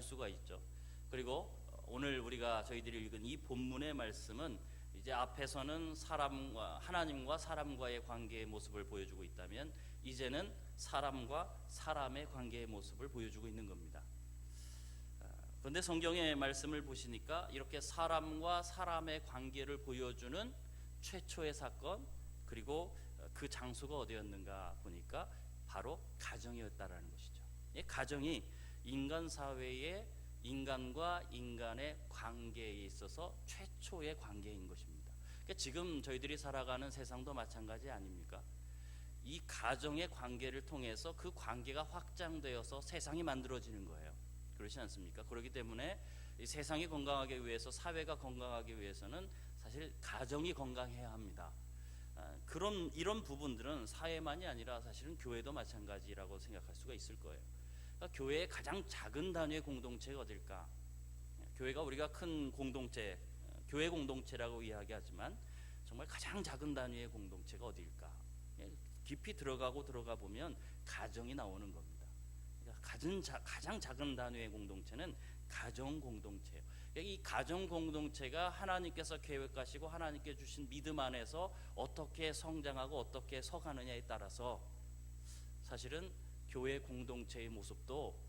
수가 있죠. 그리고 오늘 우리가 저희들이 읽은 이 본문의 말씀은 이제 앞에서는 사람과 하나님과 사람과의 관계의 모습을 보여주고 있다면 이제는 사람과 사람의 관계의 모습을 보여주고 있는 겁니다. 그런데 성경의 말씀을 보시니까 이렇게 사람과 사람의 관계를 보여주는 최초의 사건, 그리고 그 장소가 어디였는가 보니까 바로 가정이었다라는 것이죠. 이 가정이 인간 사회의 인간과 인간의 관계에 있어서 최초의 관계인 것입니다. 그러니까 지금 저희들이 살아가는 세상도 마찬가지 아닙니까? 이 가정의 관계를 통해서 그 관계가 확장되어서 세상이 만들어지는 거예요. 그렇지 않습니까? 그렇기 때문에 이 세상이 건강하기 위해서, 사회가 건강하기 위해서는 사실 가정이 건강해야 합니다. 이런 부분들은 사회만이 아니라 사실은 교회도 마찬가지라고 생각할 수가 있을 거예요. 그러니까 교회의 가장 작은 단위의 공동체가 어딜까? 교회가 우리가 큰 공동체, 교회 공동체라고 이야기하지만 정말 가장 작은 단위의 공동체가 어딜까? 깊이 들어가 보면 가정이 나오는 겁니다. 그러니까 가장 작은 단위의 공동체는 가정 공동체예요. 이 가정 공동체가 하나님께서 계획하시고 하나님께 주신 믿음 안에서 어떻게 성장하고 어떻게 서가느냐에 따라서 사실은 교회 공동체의 모습도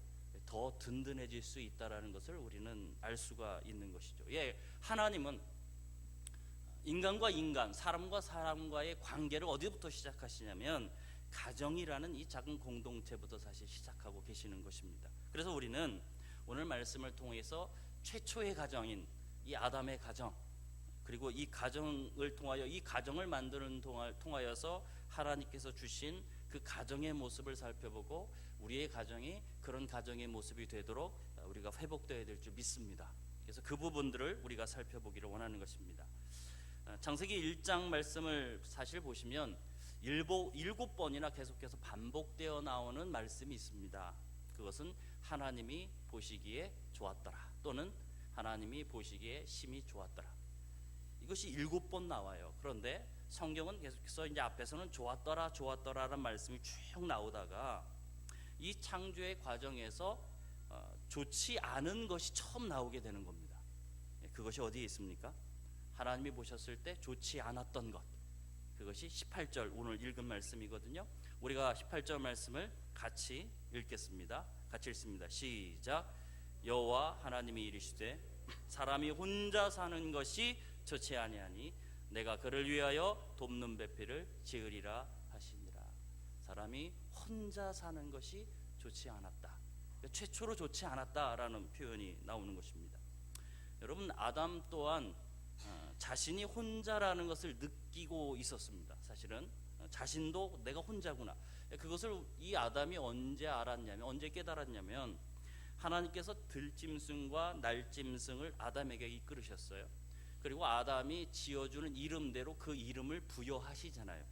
더 든든해질 수 있다라는 것을 우리는 알 수가 있는 것이죠. 하나님은 인간과 인간, 사람과 사람과의 관계를 어디부터 시작하시냐면 가정이라는 이 작은 공동체부터 사실 시작하고 계시는 것입니다. 그래서 우리는 오늘 말씀을 통해서 최초의 가정인 이 아담의 가정, 그리고 이 가정을 통하여, 이 가정을 만드는 통하여서 하나님께서 주신 그 가정의 모습을 살펴보고 우리의 가정이 그런 가정의 모습이 되도록 우리가 회복되어야 될 줄 믿습니다. 그래서 그 부분들을 우리가 살펴보기를 원하는 것입니다. 창세기 1장 말씀을 사실 보시면 7번이나 계속해서 반복되어 나오는 말씀이 있습니다. 그것은 하나님이 보시기에 좋았더라, 또는 하나님이 보시기에 심히 좋았더라. 이것이 7번 나와요. 그런데 성경은 계속해서 이제 앞에서는 좋았더라라는 말씀이 쭉 나오다가 이 창조의 과정에서 좋지 않은 것이 처음 나오게 되는 겁니다. 그것이 어디에 있습니까? 하나님이 보셨을 때 좋지 않았던 것, 그것이 18절 오늘 읽은 말씀이거든요. 우리가 18절 말씀을 같이 읽겠습니다. 같이 읽습니다. 시작. 여호와 하나님이 이르시되 사람이 혼자 사는 것이 좋지 아니하니 내가 그를 위하여 돕는 배필을 지으리라 하시니라. 사람이 혼자 사는 것이 좋지 않았다, 최초로 좋지 않았다라는 표현이 나오는 것입니다. 여러분, 아담 또한 자신이 혼자라는 것을 느끼고 있었습니다. 사실은 자신도 내가 혼자구나. 그것을 이 아담이 언제 깨달았냐면 하나님께서 들짐승과 날짐승을 아담에게 이끌으셨어요. 그리고 아담이 지어주는 이름대로 그 이름을 부여하시잖아요.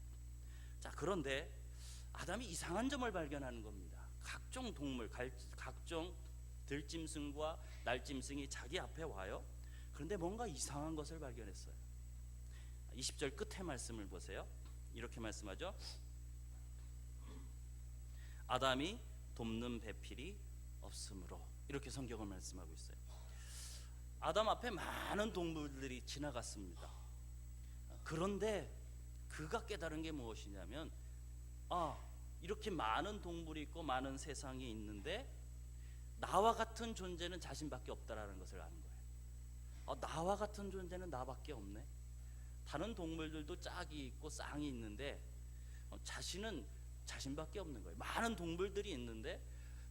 자, 그런데 아담이 이상한 점을 발견하는 겁니다. 각종 동물, 각종 들짐승과 날짐승이 자기 앞에 와요. 그런데 뭔가 이상한 것을 발견했어요. 20절 끝에 말씀을 보세요. 이렇게 말씀하죠. 아담이 돕는 배필이 없으므로, 이렇게 성경을 말씀하고 있어요. 아담 앞에 많은 동물들이 지나갔습니다. 그런데 그가 깨달은 게 무엇이냐면, 이렇게 많은 동물이 있고 많은 세상이 있는데 나와 같은 존재는 자신밖에 없다라는 것을 아는 거예요. 나와 같은 존재는 나밖에 없네. 다른 동물들도 짝이 있고 쌍이 있는데 자신은 자신밖에 없는 거예요. 많은 동물들이 있는데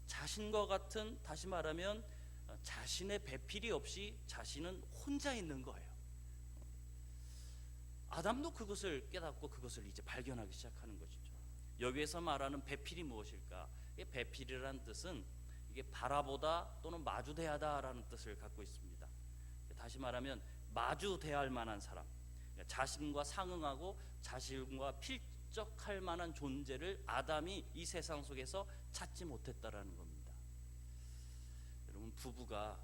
자신과 같은, 다시 말하면 자신의 배필이 없이 자신은 혼자 있는 거예요. 아담도 그것을 깨닫고 그것을 이제 발견하기 시작하는 것이죠. 여기에서 말하는 배필이 무엇일까? 배필이라는 뜻은 이게 바라보다 또는 마주대하다라는 뜻을 갖고 있습니다. 다시 말하면 마주대할 만한 사람, 자신과 상응하고 자신과 필적할 만한 존재를 아담이 이 세상 속에서 찾지 못했다라는 겁니다. 여러분, 부부가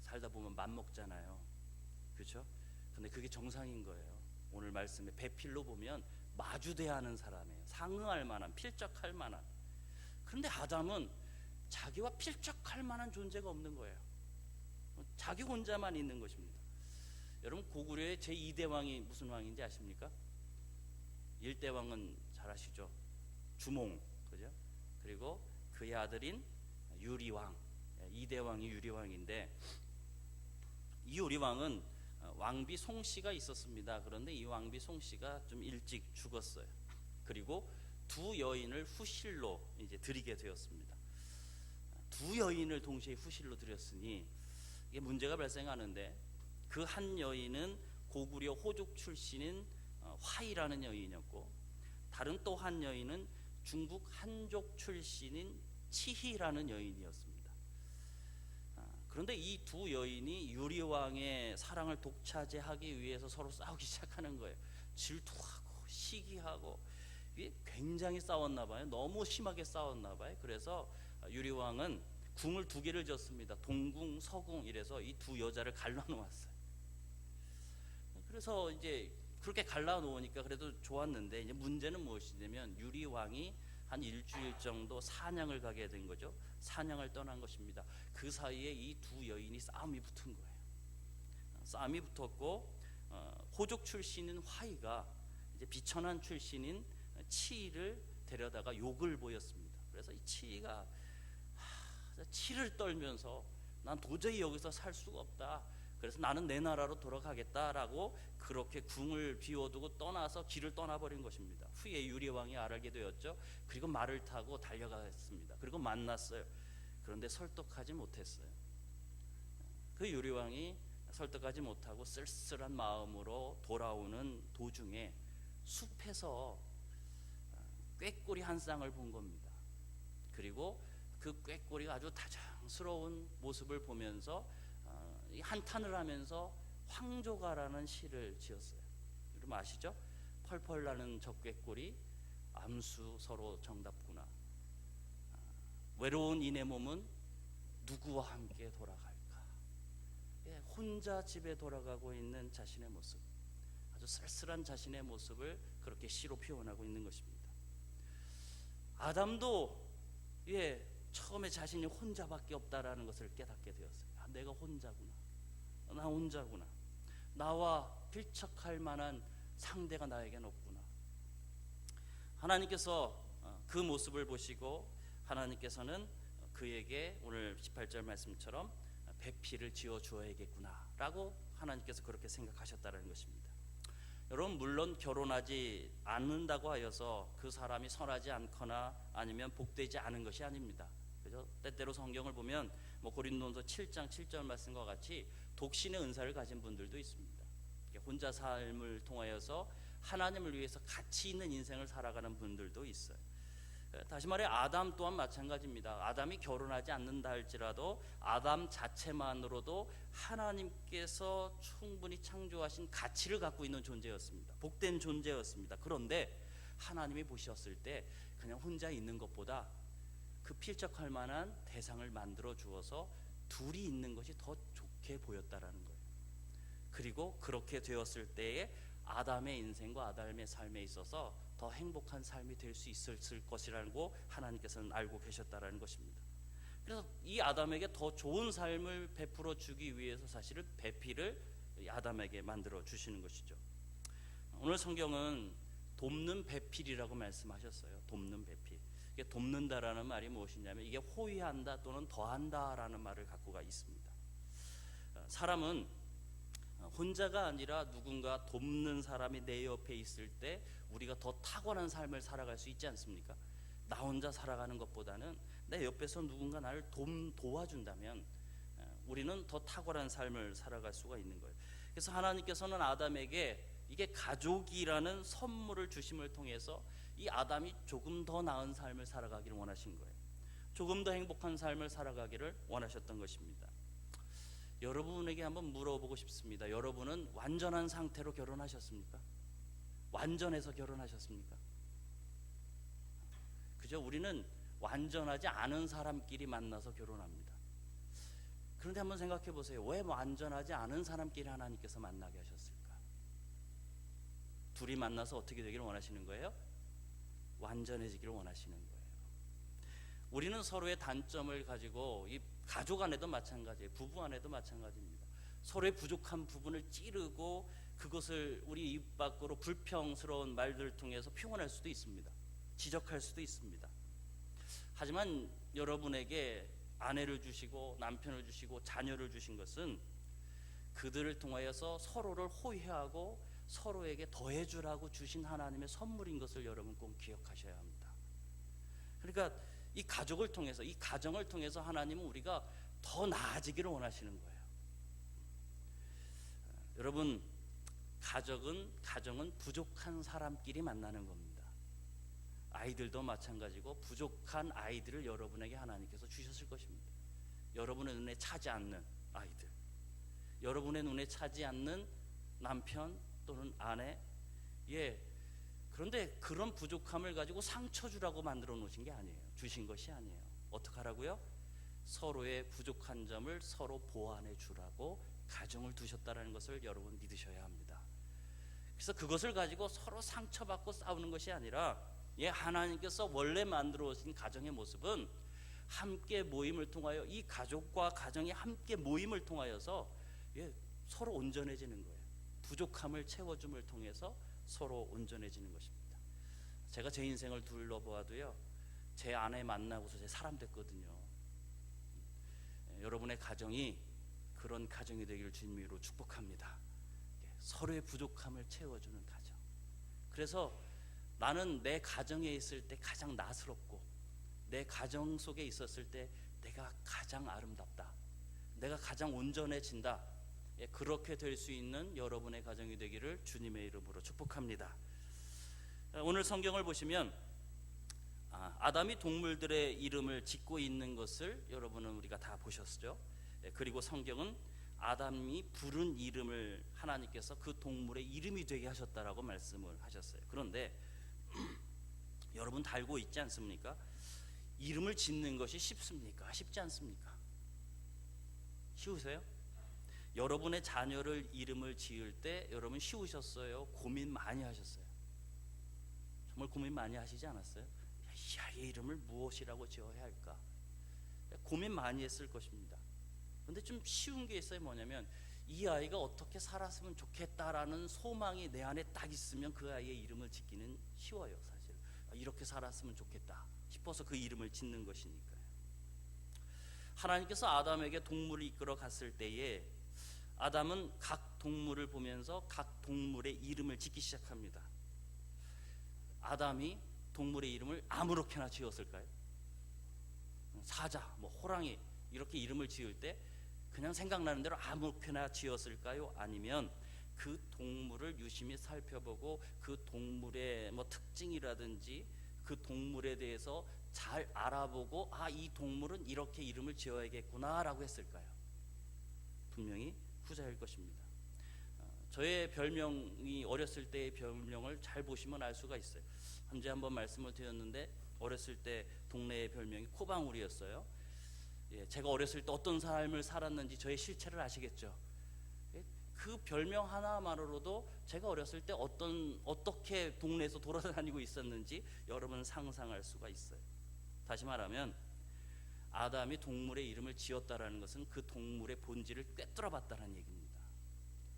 살다 보면 맘먹잖아요, 그렇죠? 근데 그게 정상인 거예요. 오늘 말씀에 배필로 보면 마주대하는 사람이에요. 상응할 만한, 필적할 만한. 그런데 아담은 자기와 필적할 만한 존재가 없는 거예요. 자기 혼자만 있는 것입니다. 여러분, 고구려의 제2대 왕이 무슨 왕인지 아십니까? 1대 왕은 잘 아시죠? 주몽, 그죠? 그리고 그의 아들인 유리왕, 2대 왕이 유리왕인데, 이 유리왕은 왕비 송씨가 있었습니다. 그런데 이 왕비 송씨가 좀 일찍 죽었어요. 그리고 두 여인을 후실로 이제 드리게 되었습니다. 두 여인을 동시에 후실로 드렸으니 이게 문제가 발생하는데, 그 한 여인은 고구려 호족 출신인 화이라는 여인이었고, 다른 또 한 여인은 중국 한족 출신인 치희라는 여인이었습니다. 그런데 이 두 여인이 유리왕의 사랑을 독차지하기 위해서 서로 싸우기 시작하는 거예요. 질투하고 시기하고, 이게 굉장히 싸웠나 봐요. 너무 심하게 싸웠나 봐요. 그래서 유리왕은 궁을 2개를 졌습니다. 동궁, 서궁, 이래서 이 두 여자를 갈라놓았어요. 그래서 이제 그렇게 갈라놓으니까 그래도 좋았는데, 이제 문제는 무엇이냐면 유리왕이 한 일주일 정도 사냥을 가게 된 거죠. 사냥을 떠난 것입니다. 그 사이에 이 두 여인이 싸움이 붙은 거예요. 싸움이 붙었고, 호족 출신인 화이가 이제 비천한 출신인 치이를 데려다가 욕을 보였습니다. 그래서 이 치이가 치를 떨면서 난 도저히 여기서 살 수가 없다. 그래서 나는 내 나라로 돌아가겠다라고 그렇게 궁을 비워두고 떠나서 길을 떠나버린 것입니다. 후에 유리왕이 알게 되었죠. 그리고 말을 타고 달려갔습니다. 그리고 만났어요. 그런데 설득하지 못했어요. 그 유리왕이 설득하지 못하고 쓸쓸한 마음으로 돌아오는 도중에 숲에서 꾀꼬리 한 쌍을 본 겁니다. 그리고 그 꾀꼬리가 아주 다정스러운 모습을 보면서 한탄을 하면서 황조가라는 시를 지었어요. 여러분 아시죠? 펄펄 나는 저 꾀꼬리, 암수 서로 정답구나. 외로운 이내 몸은 누구와 함께 돌아갈까? 혼자 집에 돌아가고 있는 자신의 모습, 아주 쓸쓸한 자신의 모습을 그렇게 시로 표현하고 있는 것입니다. 아담도 처음에 자신이 혼자밖에 없다라는 것을 깨닫게 되었어요. 내가 혼자구나. 나 혼자구나. 나와 필적할 만한 상대가 나에겐 없구나. 하나님께서 그 모습을 보시고 하나님께서는 그에게 오늘 18절 말씀처럼 배필을 지어 주어야겠구나 라고 하나님께서 그렇게 생각하셨다는 것입니다. 여러분, 물론 결혼하지 않는다고 하여서 그 사람이 선하지 않거나 아니면 복되지 않은 것이 아닙니다. 그죠? 때때로 성경을 보면 고린도전서 7장 7절 말씀과 같이 독신의 은사를 가진 분들도 있습니다. 혼자 삶을 통하여서 하나님을 위해서 가치 있는 인생을 살아가는 분들도 있어요. 다시 말해 아담 또한 마찬가지입니다. 아담이 결혼하지 않는다 할지라도 아담 자체만으로도 하나님께서 충분히 창조하신 가치를 갖고 있는 존재였습니다. 복된 존재였습니다. 그런데 하나님이 보셨을 때 그냥 혼자 있는 것보다 그 필적할 만한 대상을 만들어 주어서 둘이 있는 것이 더 좋게 보였다라는 거예요. 그리고 그렇게 되었을 때에 아담의 인생과 아담의 삶에 있어서 더 행복한 삶이 될 수 있을 것이라고 하나님께서는 알고 계셨다라는 것입니다. 그래서 이 아담에게 더 좋은 삶을 베풀어 주기 위해서 사실은 배필을 아담에게 만들어 주시는 것이죠. 오늘 성경은 돕는 배필이라고 말씀하셨어요. 돕는 배필. 이게 돕는다라는 말이 무엇이냐면 이게 호위한다 또는 더한다라는 말을 갖고가 있습니다. 사람은 혼자가 아니라 누군가 돕는 사람이 내 옆에 있을 때 우리가 더 탁월한 삶을 살아갈 수 있지 않습니까? 나 혼자 살아가는 것보다는 내 옆에서 누군가 나를 도와준다면 우리는 더 탁월한 삶을 살아갈 수가 있는 거예요. 그래서 하나님께서는 아담에게 이게 가족이라는 선물을 주심을 통해서 이 아담이 조금 더 나은 삶을 살아가기를 원하신 거예요. 조금 더 행복한 삶을 살아가기를 원하셨던 것입니다. 여러분에게 한번 물어보고 싶습니다. 여러분은 완전한 상태로 결혼하셨습니까? 완전해서 결혼하셨습니까? 그죠? 우리는 완전하지 않은 사람끼리 만나서 결혼합니다. 그런데 한번 생각해 보세요. 왜 완전하지 않은 사람끼리 하나님께서 만나게 하셨을까? 둘이 만나서 어떻게 되기를 원하시는 거예요? 완전해지기를 원하시는 거예요. 우리는 서로의 단점을 가지고 이 가족 안에도 마찬가지예요. 부부 안에도 마찬가지입니다. 서로의 부족한 부분을 찌르고 그것을 우리 입 밖으로 불평스러운 말들을 통해서 표현할 수도 있습니다. 지적할 수도 있습니다. 하지만 여러분에게 아내를 주시고 남편을 주시고 자녀를 주신 것은 그들을 통하여서 서로를 호의하고 서로에게 더해주라고 주신 하나님의 선물인 것을 여러분 꼭 기억하셔야 합니다. 그러니까 이 가족을 통해서, 이 가정을 통해서 하나님은 우리가 더 나아지기를 원하시는 거예요. 여러분, 가정은 부족한 사람끼리 만나는 겁니다. 아이들도 마찬가지고 부족한 아이들을 여러분에게 하나님께서 주셨을 것입니다. 여러분의 눈에 차지 않는 아이들, 여러분의 눈에 차지 않는 남편 또는 아내. 그런데 그런 부족함을 가지고 상처 주라고 만들어 놓으신 게 아니에요. 주신 것이 아니에요. 어떻게 하라고요? 서로의 부족한 점을 서로 보완해 주라고 가정을 두셨다는 것을 여러분 믿으셔야 합니다. 그래서 그것을 가지고 서로 상처받고 싸우는 것이 아니라 하나님께서 원래 만들어 오신 가정의 모습은 함께 모임을 통하여, 이 가족과 가정이 함께 모임을 통하여서 서로 온전해지는 거예요. 부족함을 채워줌을 통해서 서로 온전해지는 것입니다. 제가 제 인생을 둘러보아도요, 제 아내 만나고서 제 사람 됐거든요. 여러분의 가정이 그런 가정이 되기를 주님으로 축복합니다. 서로의 부족함을 채워주는 가정. 그래서 나는 내 가정에 있을 때 가장 나스럽고, 내 가정 속에 있었을 때 내가 가장 아름답다, 내가 가장 온전해진다. 그렇게 될 수 있는 여러분의 가정이 되기를 주님의 이름으로 축복합니다. 오늘 성경을 보시면 아담이 동물들의 이름을 짓고 있는 것을 여러분은 우리가 다 보셨죠. 그리고 성경은 아담이 부른 이름을 하나님께서 그 동물의 이름이 되게 하셨다라고 말씀을 하셨어요. 그런데 여러분 다 알고 있지 않습니까? 이름을 짓는 것이 쉽습니까? 쉽지 않습니까? 쉬우세요? 여러분의 자녀를 이름을 지을 때 여러분 쉬우셨어요? 고민 많이 하셨어요? 정말 고민 많이 하시지 않았어요? 이 아이의 이름을 무엇이라고 지어야 할까? 고민 많이 했을 것입니다. 그런데 좀 쉬운 게 있어요. 뭐냐면 이 아이가 어떻게 살았으면 좋겠다라는 소망이 내 안에 딱 있으면 그 아이의 이름을 짓기는 쉬워요. 사실 이렇게 살았으면 좋겠다 싶어서 그 이름을 짓는 것이니까요. 하나님께서 아담에게 동물을 이끌어 갔을 때에 아담은 각 동물을 보면서 각 동물의 이름을 짓기 시작합니다. 아담이 동물의 이름을 아무렇게나 지었을까요? 사자, 호랑이 이렇게 이름을 지을 때 그냥 생각나는 대로 아무렇게나 지었을까요? 아니면 그 동물을 유심히 살펴보고 그 동물의 특징이라든지 그 동물에 대해서 잘 알아보고 이 동물은 이렇게 이름을 지어야겠구나라고 했을까요? 분명히 후자일 것입니다. 저의 별명이 어렸을 때의 별명을 잘 보시면 알 수가 있어요. 언제 한번 말씀을 드렸는데 어렸을 때 동네의 별명이 코방울이었어요. 제가 어렸을 때 어떤 삶을 살았는지 저의 실체를 아시겠죠? 그 별명 하나만으로도 제가 어렸을 때 어떻게 동네에서 돌아다니고 있었는지 여러분 상상할 수가 있어요. 다시 말하면 아담이 동물의 이름을 지었다라는 것은 그 동물의 본질을 꿰뚫어봤다는 얘기입니다.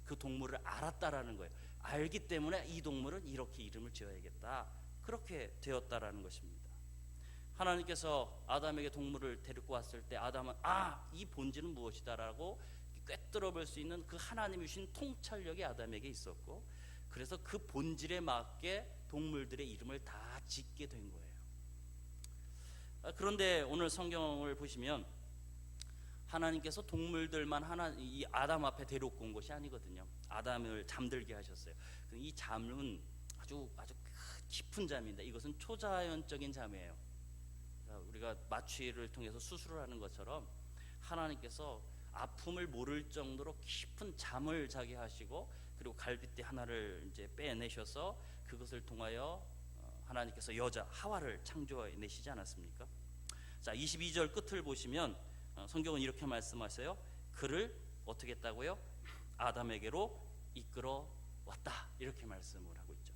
그 동물을 알았다라는 거예요. 알기 때문에 이 동물은 이렇게 이름을 지어야겠다, 그렇게 되었다라는 것입니다. 하나님께서 아담에게 동물을 데리고 왔을 때 아담은 이 본질은 무엇이다라고 꿰뚫어 볼 수 있는 그 하나님이 주신 통찰력이 아담에게 있었고, 그래서 그 본질에 맞게 동물들의 이름을 다 짓게 된 거예요. 그런데 오늘 성경을 보시면 하나님께서 동물들만 이 아담 앞에 데리고 온 것이 아니거든요. 아담을 잠들게 하셨어요. 이 잠은 아주 깊은 잠입니다. 이것은 초자연적인 잠이에요. 우리가 마취를 통해서 수술을 하는 것처럼 하나님께서 아픔을 모를 정도로 깊은 잠을 자게 하시고, 그리고 갈빗대 하나를 이제 빼내셔서 그것을 통하여 하나님께서 여자 하와를 창조해내시지 않았습니까? 자, 22절 끝을 보시면 성경은 이렇게 말씀하세요. 그를 어떻게 했다고요? 아담에게로 이끌어 왔다, 이렇게 말씀을 하고 있죠.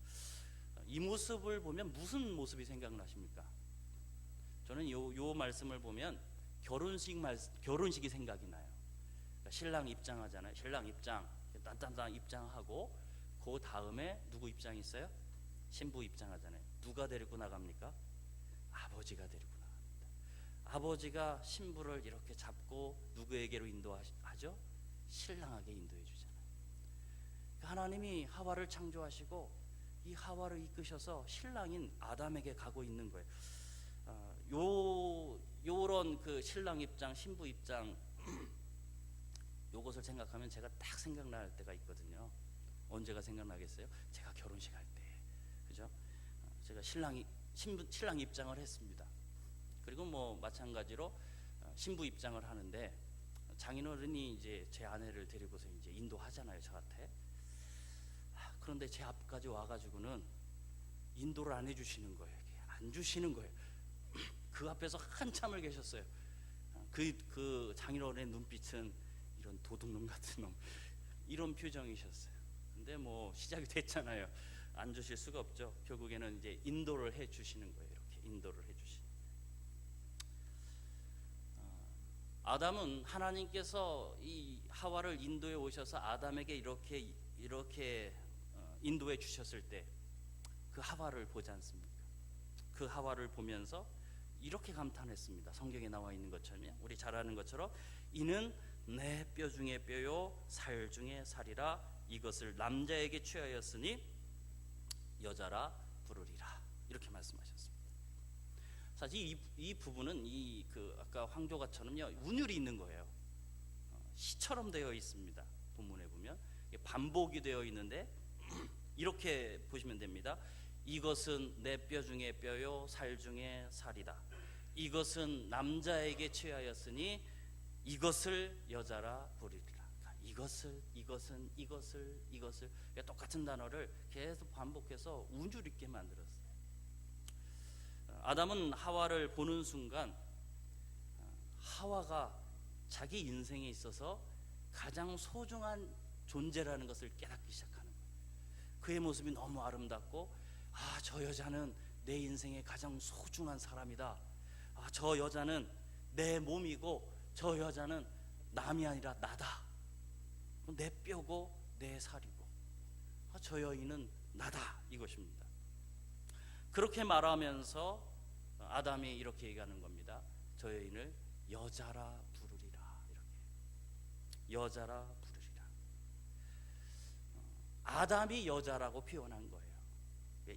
이 모습을 보면 무슨 모습이 생각나십니까? 저는 요 말씀을 보면 결혼식이 생각이 나요. 그러니까 신랑 입장하잖아요. 신랑 입장, 딴딴딴 입장하고 그 다음에 누구 입장이 있어요? 신부 입장하잖아요. 누가 데리고 나갑니까? 아버지가 데리고 나갑니다. 아버지가 신부를 이렇게 잡고 누구에게로 인도하죠? 신랑에게 인도해 주잖아요. 하나님이 하와를 창조하시고 이 하와를 이끄셔서 신랑인 아담에게 가고 있는 거예요. 요런 그 신랑 입장, 신부 입장 요것을 생각하면 제가 딱 생각날 때가 있거든요. 언제가 생각나겠어요? 제가 결혼식 할 때, 그죠? 제가 신랑 입장을 했습니다. 그리고 뭐 마찬가지로 신부 입장을 하는데 장인어른이 이제 제 아내를 데리고서 이제 인도하잖아요, 저한테. 그런데 제 앞까지 와가지고는 인도를 안 해주시는 거예요. 안 주시는 거예요. 그 앞에서 한참을 계셨어요. 그 장인어른의 눈빛은 이런 도둑놈 같은 놈, 이런 표정이셨어요. 근데 뭐 시작이 됐잖아요. 안 주실 수가 없죠. 결국에는 이제 인도를 해 주시는 거예요. 이렇게 인도를 해 주시는. 아담은 하나님께서 이 하와를 인도해 오셔서 아담에게 이렇게 인도해 주셨을 때 그 하와를 보지 않습니까? 그 하와를 보면서 이렇게 감탄했습니다. 성경에 나와 있는 것처럼, 우리 잘 아는 것처럼, 이는 내 뼈 중에 뼈요 살 중에 살이라, 이것을 남자에게 취하였으니 여자라 부르리라, 이렇게 말씀하셨습니다. 사실 이 부분은 아까 황조가처럼요, 운율이 있는 거예요. 시처럼 되어 있습니다. 본문에 보면 반복이 되어 있는데 이렇게 보시면 됩니다. 이것은 내 뼈 중에 뼈요 살 중에 살이다. 이것은 남자에게 취하였으니 이것을 여자라 부르리라. 이것을 똑같은 단어를 계속 반복해서 운율 있게 만들었어요. 아담은 하와를 보는 순간 하와가 자기 인생에 있어서 가장 소중한 존재라는 것을 깨닫기 시작하는 거예요. 그의 모습이 너무 아름답고, 저 여자는 내 인생의 가장 소중한 사람이다. 저 여자는 내 몸이고 저 여자는 남이 아니라 나다. 내 뼈고 내 살이고 저 여인은 나다, 이것입니다. 그렇게 말하면서 아담이 이렇게 얘기하는 겁니다. 저 여인을 여자라 부르리라. 이렇게 여자라 부르리라. 아담이 여자라고 표현한 거예요.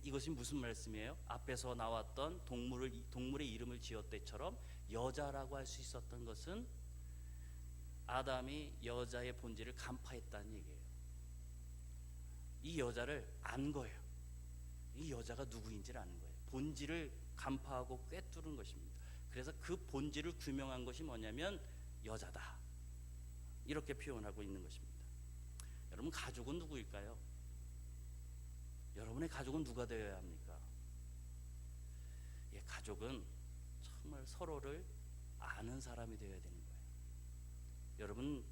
이것이 무슨 말씀이에요? 앞에서 나왔던 동물의 이름을 지을 때처럼 여자라고 할 수 있었던 것은 아담이 여자의 본질을 간파했다는 얘기예요. 이 여자를 안 거예요. 이 여자가 누구인지를 아는 거예요. 본질을 간파하고 꿰뚫은 것입니다. 그래서 그 본질을 규명한 것이 뭐냐면 여자다, 이렇게 표현하고 있는 것입니다. 여러분, 가족은 누구일까요? 여러분의 가족은 누가 되어야 합니까? 가족은 정말 서로를 아는 사람이 되어야 되는 거예요. 여러분,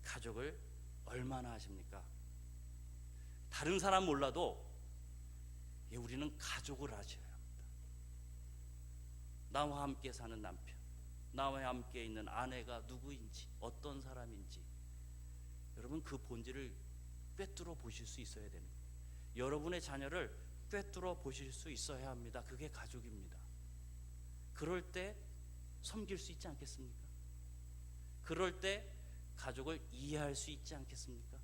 가족을 얼마나 아십니까? 다른 사람 몰라도 우리는 가족을 아셔야 합니다. 나와 함께 사는 남편, 나와 함께 있는 아내가 누구인지, 어떤 사람인지, 여러분 그 본질을 꿰뚫어 보실 수 있어야 되는 거예요. 여러분의 자녀를 꿰뚫어 보실 수 있어야 합니다. 그게 가족입니다. 그럴 때 섬길 수 있지 않겠습니까? 그럴 때 가족을 이해할 수 있지 않겠습니까?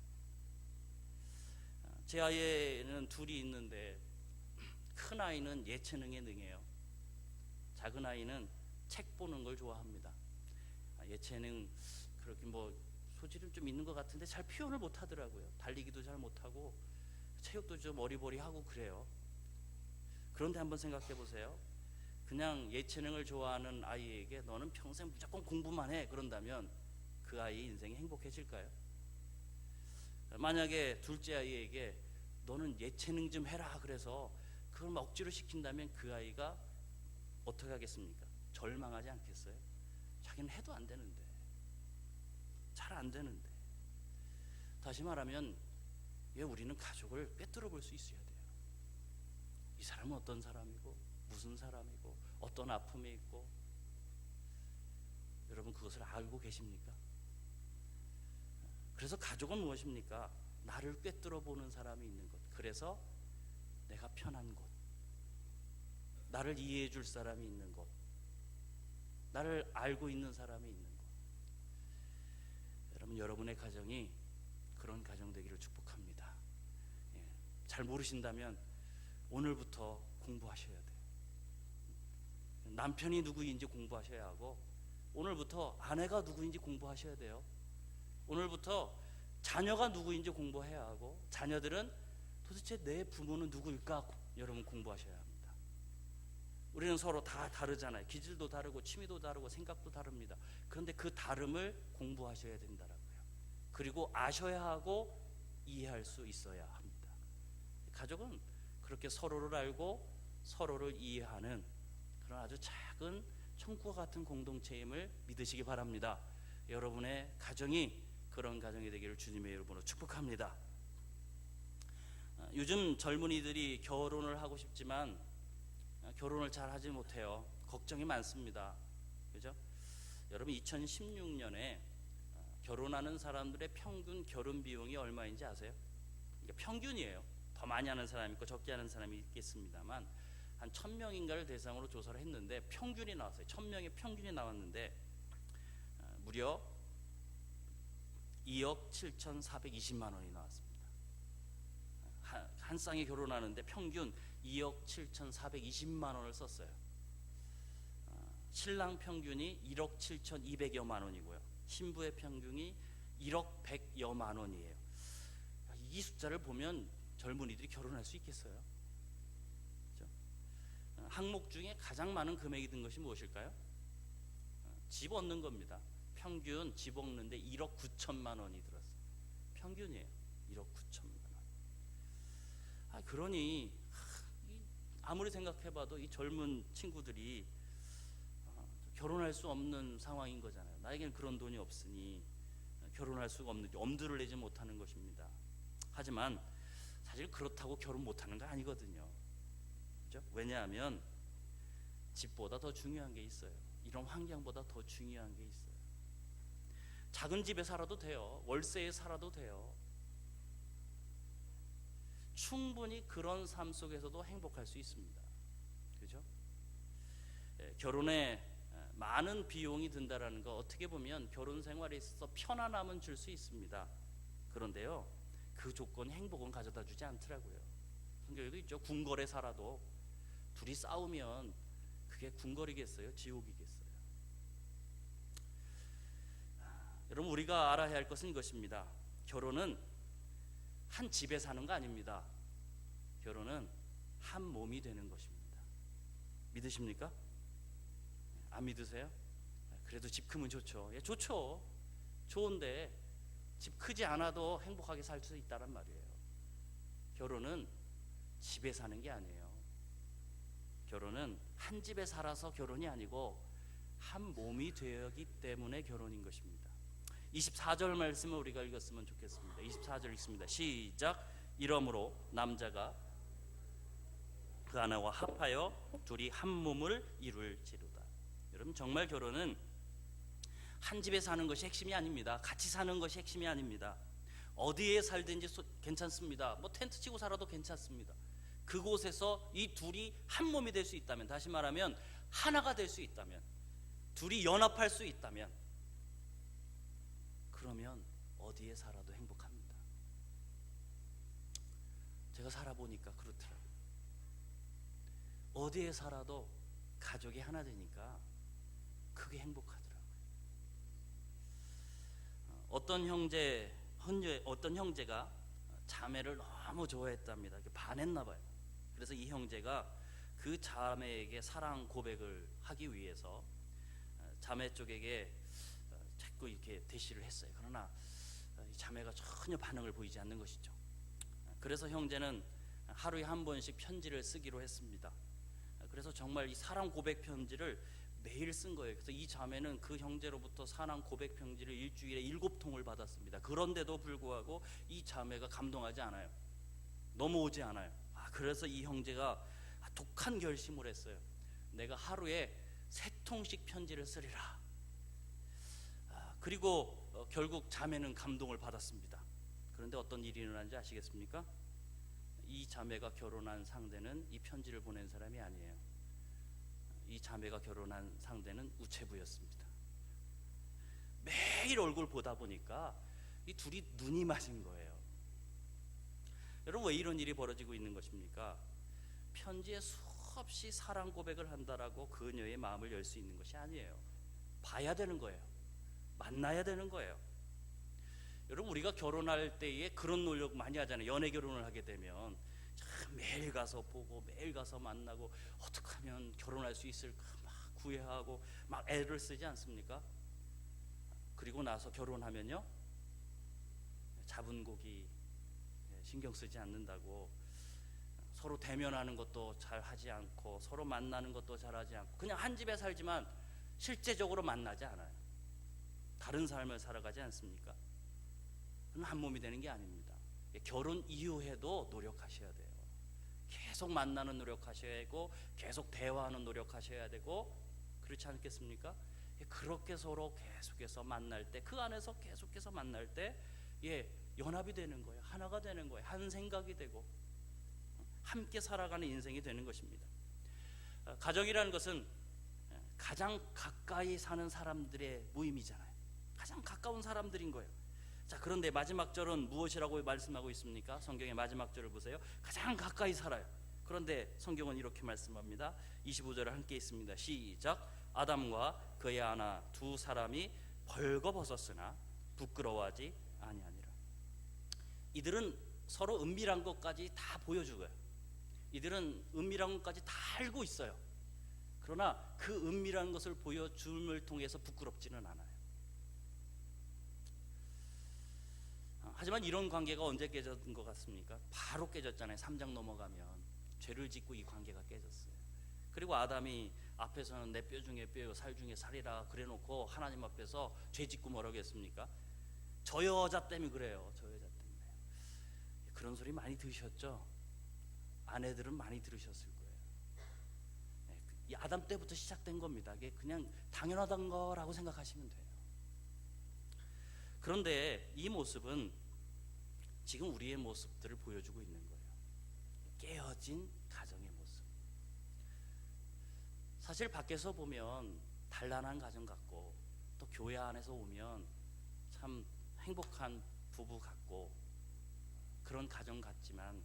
제 아이는 둘이 있는데 큰 아이는 예체능에 능해요. 작은 아이는 책 보는 걸 좋아합니다. 예체능 그렇게 뭐 소질은 좀 있는 것 같은데 잘 표현을 못 하더라고요. 달리기도 잘 못하고 체육도 좀 어리버리하고 그래요. 그런데 한번 생각해 보세요. 그냥 예체능을 좋아하는 아이에게 너는 평생 무조건 공부만 해, 그런다면 그 아이의 인생이 행복해질까요? 만약에 둘째 아이에게 너는 예체능 좀 해라 그래서 그걸 억지로 시킨다면 그 아이가 어떻게 하겠습니까? 절망하지 않겠어요? 자기는 해도 안 되는데, 잘 안 되는데. 다시 말하면 우리는 가족을 꿰뚫어 볼 수 있어야 돼요. 이 사람은 어떤 사람이고, 무슨 사람이고, 어떤 아픔이 있고, 여러분 그것을 알고 계십니까? 그래서 가족은 무엇입니까? 나를 꿰뚫어 보는 사람이 있는 것. 그래서 내가 편한 곳, 나를 이해해 줄 사람이 있는 곳, 나를 알고 있는 사람이 있는 곳. 여러분, 여러분의 가정이 그런 가정 되기를 축복합니다. 잘 모르신다면 오늘부터 공부하셔야 돼요. 남편이 누구인지 공부하셔야 하고, 오늘부터 아내가 누구인지 공부하셔야 돼요. 오늘부터 자녀가 누구인지 공부해야 하고, 자녀들은 도대체 내 부모는 누구일까 여러분 공부하셔야 합니다. 우리는 서로 다 다르잖아요. 기질도 다르고 취미도 다르고 생각도 다릅니다. 그런데 그 다름을 공부하셔야 된다라고요. 그리고 아셔야 하고 이해할 수 있어야 합니다. 가족은 그렇게 서로를 알고 서로를 이해하는 그런 아주 작은 천국과 같은 공동체임을 믿으시기 바랍니다. 여러분의 가정이 그런 가정이 되기를 주님의 이름으로 축복합니다. 요즘 젊은이들이 결혼을 하고 싶지만 결혼을 잘 하지 못해요. 걱정이 많습니다. 그죠? 여러분, 2016년에 결혼하는 사람들의 평균 결혼 비용이 얼마인지 아세요? 그러니까 평균이에요. 더 많이 하는 사람이 있고 적게 하는 사람이 있겠습니다만, 한 1000명인가를 대상으로 조사를 했는데 평균이 나왔어요. 1000명의 평균이 나왔는데 무려 2억 7,420만 원이 나왔습니다. 한 쌍이 결혼하는데 평균 2억 7,420만 원을 썼어요. 신랑 평균이 1억 7,200여만 원이고요. 신부의 평균이 1억 100여만 원이에요. 이 숫자를 보면 젊은이들이 결혼할 수 있겠어요? 그렇죠? 항목 중에 가장 많은 금액이 든 것이 무엇일까요? 집 얻는 겁니다. 평균 집 얻는데 1억 9천만 원이 들었어요. 평균이에요. 1억 9천만 원. 그러니 아무리 생각해봐도 이 젊은 친구들이 결혼할 수 없는 상황인 거잖아요. 나에게는 그런 돈이 없으니 결혼할 수가 없는, 엄두를 내지 못하는 것입니다. 하지만 사실 그렇다고 결혼 못하는 거 아니거든요. 그렇죠? 왜냐하면 집보다 더 중요한 게 있어요. 이런 환경보다 더 중요한 게 있어요. 작은 집에 살아도 돼요. 월세에 살아도 돼요. 충분히 그런 삶 속에서도 행복할 수 있습니다. 그죠? 결혼에 많은 비용이 든다라는 거, 어떻게 보면 결혼 생활에 있어서 편안함은 줄 수 있습니다. 그런데요, 그 조건이 행복은 가져다 주지 않더라고요. 성경에도 있죠. 궁궐에 살아도 둘이 싸우면 그게 궁궐이겠어요? 지옥이겠어요? 여러분, 우리가 알아야 할 것은 이것입니다. 결혼은 한 집에 사는 거 아닙니다. 결혼은 한 몸이 되는 것입니다. 믿으십니까? 안 믿으세요? 그래도 집 크면 좋죠. 예, 좋죠. 좋은데 집 크지 않아도 행복하게 살 수 있다란 말이에요. 결혼은 집에 사는 게 아니에요. 결혼은 한 집에 살아서 결혼이 아니고 한 몸이 되었기 때문에 결혼인 것입니다. 24절 말씀을 우리가 읽었으면 좋겠습니다. 24절 읽습니다. 시작. 이러므로 남자가 그 아내와 합하여 둘이 한 몸을 이룰지로다. 여러분, 정말 결혼은 한 집에 사는 것이 핵심이 아닙니다. 같이 사는 것이 핵심이 아닙니다. 어디에 살든지 괜찮습니다. 뭐 텐트 치고 살아도 괜찮습니다. 그곳에서 이 둘이 한 몸이 될 수 있다면, 다시 말하면 하나가 될 수 있다면, 둘이 연합할 수 있다면, 그러면 어디에 살아도 행복합니다. 제가 살아보니까 그렇더라고요. 어디에 살아도 가족이 하나 되니까 그게 행복하더라고요. 어떤 형제가 자매를 너무 좋아했답니다. 반했나 봐요. 그래서 이 형제가 그 자매에게 사랑 고백을 하기 위해서 자매 쪽에게 자꾸 이렇게 대시를 했어요. 그러나 이 자매가 전혀 반응을 보이지 않는 것이죠. 그래서 형제는 하루에 한 번씩 편지를 쓰기로 했습니다. 그래서 정말 이 사랑 고백 편지를 매일 쓴 거예요. 그래서 이 자매는 그 형제로부터 사랑 고백 편지를 일주일에 7통을 받았습니다. 그런데도 불구하고 이 자매가 감동하지 않아요. 넘어오지 않아요. 그래서 이 형제가 독한 결심을 했어요. 내가 하루에 3통씩 편지를 쓰리라. 그리고 결국 자매는 감동을 받았습니다. 그런데 어떤 일이 일어난지 아시겠습니까? 이 자매가 결혼한 상대는 이 편지를 보낸 사람이 아니에요. 이 자매가 결혼한 상대는 우체부였습니다. 매일 얼굴 보다 보니까 이 둘이 눈이 맞은 거예요. 여러분, 왜 이런 일이 벌어지고 있는 것입니까? 편지에 수없이 사랑 고백을 한다라고 그녀의 마음을 열 수 있는 것이 아니에요. 봐야 되는 거예요. 만나야 되는 거예요. 여러분, 우리가 결혼할 때에 그런 노력 많이 하잖아요. 연애 결혼을 하게 되면 참 매일 가서 보고 매일 가서 만나고 어떻게 하면 결혼할 수 있을까 막 구애하고 막 애를 쓰지 않습니까? 그리고 나서 결혼하면요, 잡은 고기 신경 쓰지 않는다고 서로 대면하는 것도 잘 하지 않고 서로 만나는 것도 잘 하지 않고 그냥 한 집에 살지만 실제적으로 만나지 않아요. 다른 삶을 살아가지 않습니까? 그건 한 몸이 되는 게 아닙니다. 결혼 이후에도 노력하셔야 돼요. 계속 만나는 노력하셔야 되고 계속 대화하는 노력하셔야 되고, 그렇지 않겠습니까? 그렇게 서로 계속해서 만날 때, 그 안에서 계속해서 만날 때 연합이 되는 거예요. 하나가 되는 거예요. 한 생각이 되고 함께 살아가는 인생이 되는 것입니다. 가정이라는 것은 가장 가까이 사는 사람들의 모임이잖아요. 가장 가까운 사람들인 거예요. 자, 그런데 마지막 절은 무엇이라고 말씀하고 있습니까? 성경의 마지막 절을 보세요. 가장 가까이 살아요. 그런데 성경은 이렇게 말씀합니다. 25절을 함께 있습니다. 시작. 아담과 그의 아내 두 사람이 벌거벗었으나 부끄러워하지 아니하니라. 이들은 서로 은밀한 것까지 다 보여주고요. 이들은 은밀한 것까지 다 알고 있어요. 그러나 그 은밀한 것을 보여줌을 통해서 부끄럽지는 않아요. 하지만 이런 관계가 언제 깨졌던 것 같습니까? 바로 깨졌잖아요. 3장 넘어가면 죄를 짓고 이 관계가 깨졌어요. 그리고 아담이 앞에서는 내 뼈 중에 뼈요 살 중에 살이라 그래놓고 하나님 앞에서 죄 짓고 뭐라고 했습니까? 저 여자 때문에 그래요. 저 여자 때문에. 그런 소리 많이 들으셨죠? 아내들은 많이 들으셨을 거예요. 이 아담 때부터 시작된 겁니다. 이게 그냥 당연하던 거라고 생각하시면 돼요. 그런데 이 모습은 지금 우리의 모습들을 보여주고 있는 거예요. 깨어진 가정의 모습. 사실 밖에서 보면 단란한 가정 같고 또 교회 안에서 오면 참 행복한 부부 같고 그런 가정 같지만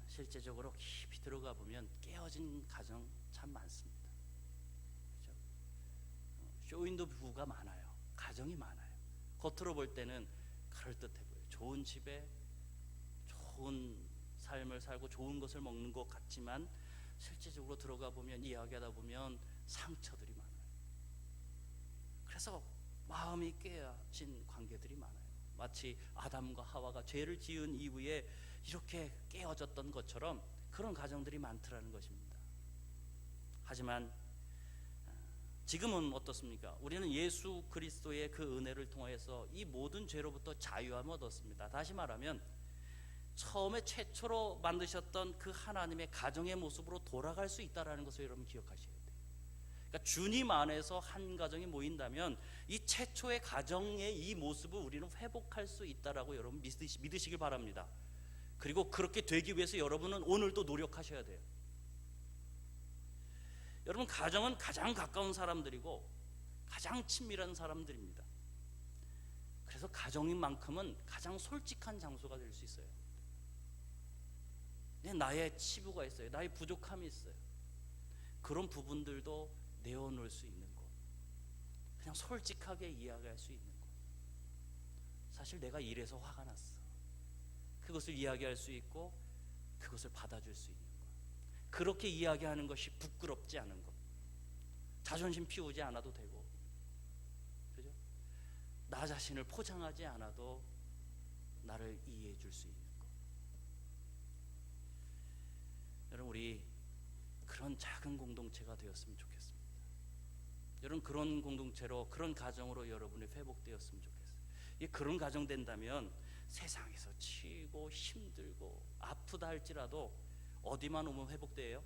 실제적으로 깊이 들어가 보면 깨어진 가정 참 많습니다. 그렇죠? 쇼윈도 부부가 많아요. 가정이 많아요. 겉으로 볼 때는 그럴듯해 보여요. 좋은 집에 좋은 삶을 살고 좋은 것을 먹는 것 같지만 실제적으로 들어가 보면, 이야기하다 보면 상처들이 많아요. 그래서 마음이 깨어진 관계들이 많아요. 마치 아담과 하와가 죄를 지은 이후에 이렇게 깨어졌던 것처럼 그런 가정들이 많더라는 것입니다. 하지만 지금은 어떻습니까? 우리는 예수 그리스도의 그 은혜를 통해서 이 모든 죄로부터 자유함을 얻었습니다. 다시 말하면 처음에 최초로 만드셨던 그 하나님의 가정의 모습으로 돌아갈 수 있다는 것을 여러분 기억하셔야 돼요. 그러니까 주님 안에서 한 가정이 모인다면 이 최초의 가정의 이 모습을 우리는 회복할 수 있다라고 여러분 믿으시길 바랍니다. 그리고 그렇게 되기 위해서 여러분은 오늘도 노력하셔야 돼요. 여러분, 가정은 가장 가까운 사람들이고 가장 친밀한 사람들입니다. 그래서 가정인 만큼은 가장 솔직한 장소가 될 수 있어요. 나의 치부가 있어요. 나의 부족함이 있어요. 그런 부분들도 내어놓을 수 있는 곳, 그냥 솔직하게 이야기할 수 있는 곳. 사실 내가 이래서 화가 났어. 그것을 이야기할 수 있고 그것을 받아줄 수 있는 것. 그렇게 이야기하는 것이 부끄럽지 않은 것. 자존심 피우지 않아도 되고, 그죠? 나 자신을 포장하지 않아도 나를 이해해 줄 수 있는 것. 여러분, 우리 그런 작은 공동체가 되었으면 좋겠습니다. 여러분, 그런 공동체로, 그런 가정으로 여러분이 회복되었으면 좋겠어요. 그런 가정 된다면 세상에서 치고 힘들고 아프다 할지라도 어디만 오면 회복돼요?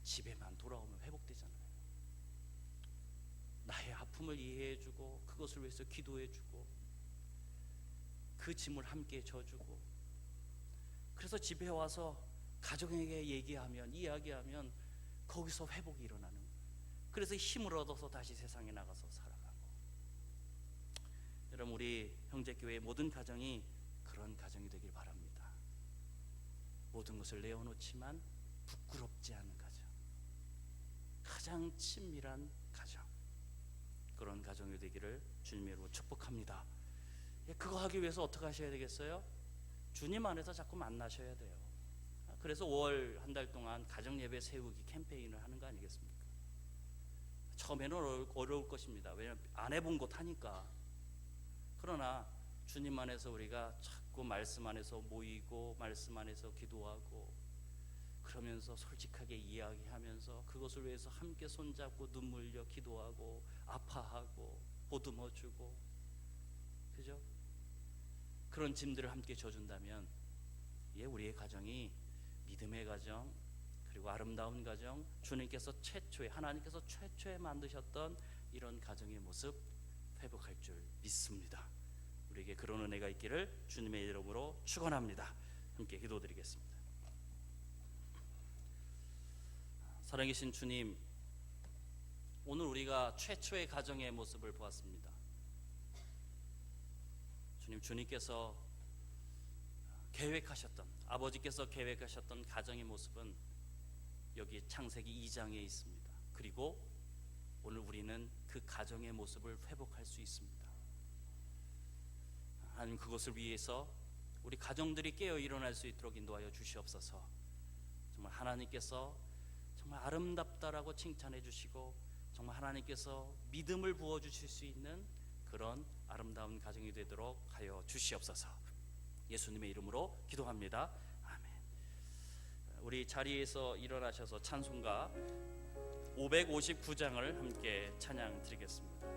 집에만 돌아오면 회복되잖아요. 나의 아픔을 이해해주고 그것을 위해서 기도해주고 그 짐을 함께 져주고, 그래서 집에 와서 가족에게 얘기하면, 이야기하면 거기서 회복이 일어나는 거예요. 그래서 힘을 얻어서 다시 세상에 나가서 살아가고. 여러분, 우리 형제교회의 모든 가정이 그런 가정이 되길 바랍니다. 모든 것을 내어놓지만 부끄럽지 않은 가정, 가장 친밀한 가정, 그런 가정이 되기를 주님의 이름으로 축복합니다. 그거 하기 위해서 어떻게 하셔야 되겠어요? 주님 안에서 자꾸 만나셔야 돼요. 그래서 5월 한 달 동안 가정예배 세우기 캠페인을 하는 거 아니겠습니까? 처음에는 어려울 것입니다. 왜냐하면 안 해본 것 하니까. 그러나 주님 안에서 우리가 자꾸 말씀 안에서 모이고 말씀 안에서 기도하고, 그러면서 솔직하게 이야기하면서 그것을 위해서 함께 손잡고 눈물 흘려 기도하고 아파하고 보듬어주고, 그죠? 그런 짐들을 함께 져준다면 우리의 가정이 믿음의 가정, 그리고 아름다운 가정, 주님께서 최초에, 하나님께서 최초에 만드셨던 이런 가정의 모습 회복할 줄 믿습니다. 우리에게 그런 은혜가 있기를 주님의 이름으로 축원합니다. 함께 기도드리겠습니다. 살아계신 주님, 오늘 우리가 최초의 가정의 모습을 보았습니다. 주님께서 계획하셨던, 아버지께서 계획하셨던 가정의 모습은 여기 창세기 2장에 있습니다. 그리고 오늘 우리는 그 가정의 모습을 회복할 수 있습니다. 하나님, 그것을 위해서 우리 가정들이 깨어 일어날 수 있도록 인도하여 주시옵소서. 정말 하나님께서 정말 아름답다라고 칭찬해 주시고, 정말 하나님께서 믿음을 부어 주실 수 있는 그런 아름다운 가정이 되도록 하여 주시옵소서. 예수님의 이름으로 기도합니다. 아멘. 우리 자리에서 일어나셔서 찬송가 559장을 함께 찬양 드리겠습니다.